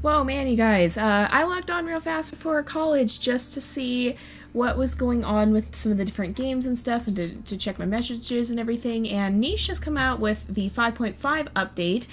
Whoa, man, you guys. I logged on real fast before college just to see what was going on with some of the different games and stuff and to check my messages and everything. And Niche has come out with the 5.5 update.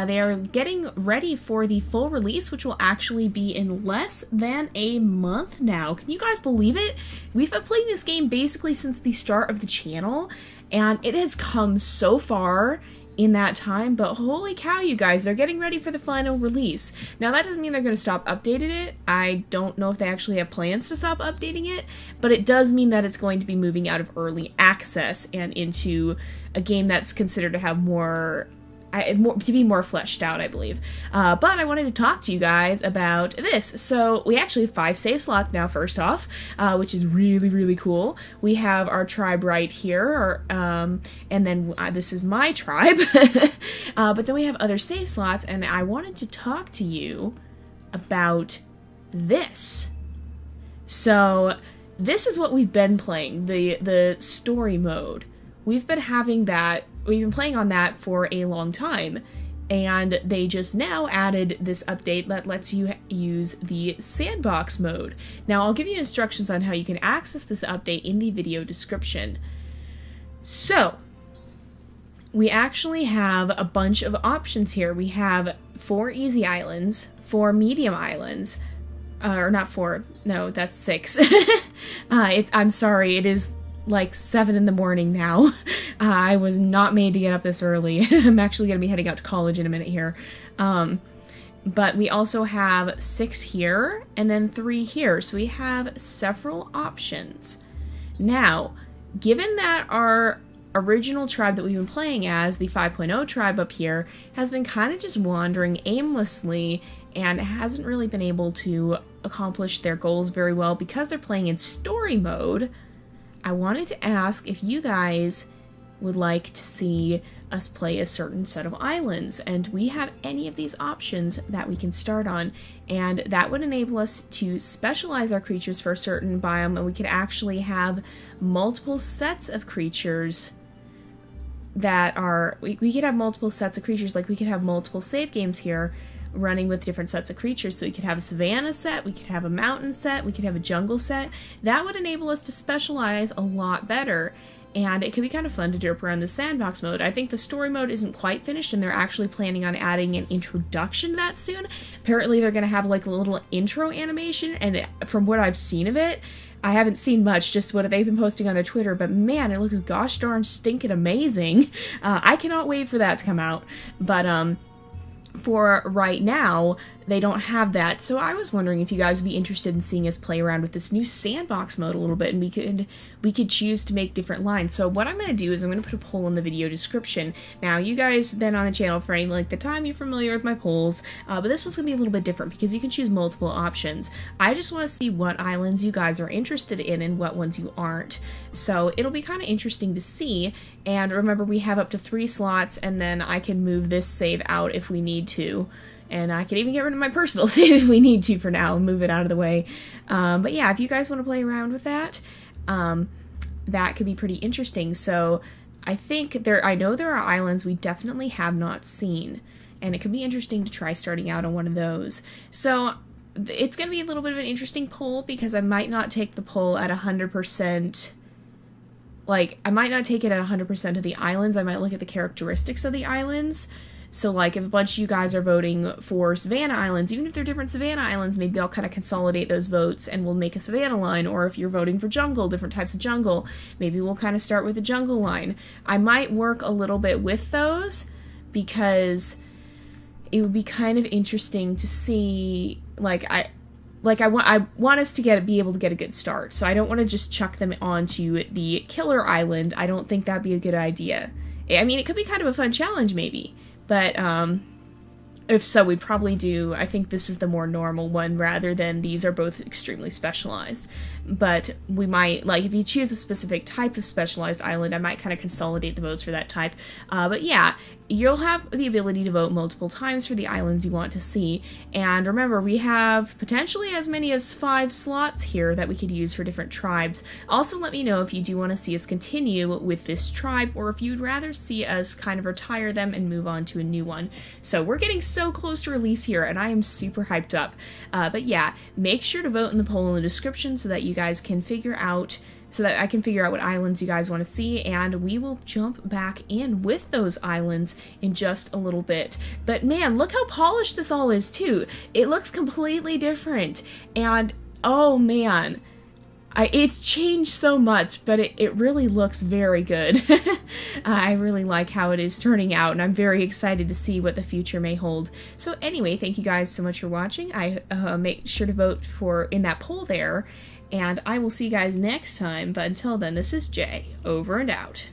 They are getting ready for the full release, which will actually be in less than a month now. Can you guys believe it? We've been playing this game basically since the start of the channel, and it has come so far in that time, but holy cow, you guys, they're getting ready for the final release. Now, that doesn't mean they're going to stop updating it. I don't know if they actually have plans to stop updating it, but it does mean that it's going to be moving out of early access and into a game that's considered to have to be more fleshed out, I believe. But I wanted to talk to you guys about this. So we actually have 5 save slots now, first off, which is really, really cool. We have our tribe right here, and then this is my tribe. But then we have other save slots, and I wanted to talk to you about this. So this is what we've been playing, the story mode. We've been playing on that for a long time, and they just now added this update that lets you use the sandbox mode. Now, I'll give you instructions on how you can access this update in the video description. So, we actually have a bunch of options here. We have 4 easy islands, 4 medium islands, or not 4, no, that's 6. I'm sorry, it is like 7 in the morning now. I was not made to get up this early. I'm actually going to be heading out to college in a minute here. But we also have 6 here and then 3 here. So we have several options. Now, given that our original tribe that we've been playing as, the 5.0 tribe up here, has been kind of just wandering aimlessly and hasn't really been able to accomplish their goals very well because they're playing in story mode, I wanted to ask if you guys would like to see us play a certain set of islands, and we have any of these options that we can start on, and that would enable us to specialize our creatures for a certain biome, and we could actually have multiple sets of creatures that are, we could have multiple sets of creatures, like we could have multiple save games here running with different sets of creatures. So we could have a savanna set, we could have a mountain set, we could have a jungle set. That would enable us to specialize a lot better, and it could be kind of fun to derp around the sandbox mode. I think the story mode isn't quite finished, and they're actually planning on adding an introduction to that soon. Apparently they're going to have like a little intro animation, and from what I've seen of it, I haven't seen much, just what they've been posting on their Twitter, but man, it looks gosh darn stinking amazing. I cannot wait for that to come out. But for right now, they don't have that, so I was wondering if you guys would be interested in seeing us play around with this new sandbox mode a little bit, and we could choose to make different lines. So what I'm going to do is I'm going to put a poll in the video description. Now, you guys have been on the channel for any length of time, you're familiar with my polls, but this one's going to be a little bit different because you can choose multiple options. I just want to see what islands you guys are interested in and what ones you aren't. So it'll be kind of interesting to see, and remember we have up to 3 slots, and then I can move this save out if we need to. And I can even get rid of my personal save if we need to for now and move it out of the way. But yeah, if you guys want to play around with that, that could be pretty interesting. So I know there are islands we definitely have not seen, and it could be interesting to try starting out on one of those. So it's going to be a little bit of an interesting poll because I might not take the poll at 100%. Like, I might not take it at 100% of the islands. I might look at the characteristics of the islands. So, like, if a bunch of you guys are voting for Savannah Islands, even if they're different Savannah Islands, maybe I'll kind of consolidate those votes and we'll make a Savannah line. Or if you're voting for jungle, different types of jungle, maybe we'll kind of start with a jungle line. I might work a little bit with those because it would be kind of interesting to see, I want us to be able to get a good start. So I don't want to just chuck them onto the killer island. I don't think that'd be a good idea. I mean, it could be kind of a fun challenge, maybe. But if so, we'd probably do, I think this is the more normal one rather than these are both extremely specialized. But we might, like, if you choose a specific type of specialized island, I might kind of consolidate the votes for that type. But yeah, you'll have the ability to vote multiple times for the islands you want to see. And remember, we have potentially as many as 5 slots here that we could use for different tribes. Also, let me know if you do want to see us continue with this tribe, or if you'd rather see us kind of retire them and move on to a new one. So we're getting so close to release here, and I am super hyped up. But yeah, make sure to vote in the poll in the description so that you guys can figure out, so that I can figure out what islands you guys want to see, and we will jump back in with those islands in just a little bit. But man, look how polished this all is too. It looks completely different, and oh man, it's changed so much, but it really looks very good. I really like how it is turning out, and I'm very excited to see what the future may hold. So anyway, thank you guys so much for watching. I make sure to vote in that poll there, and I will see you guys next time, but until then, this is Jay, over and out.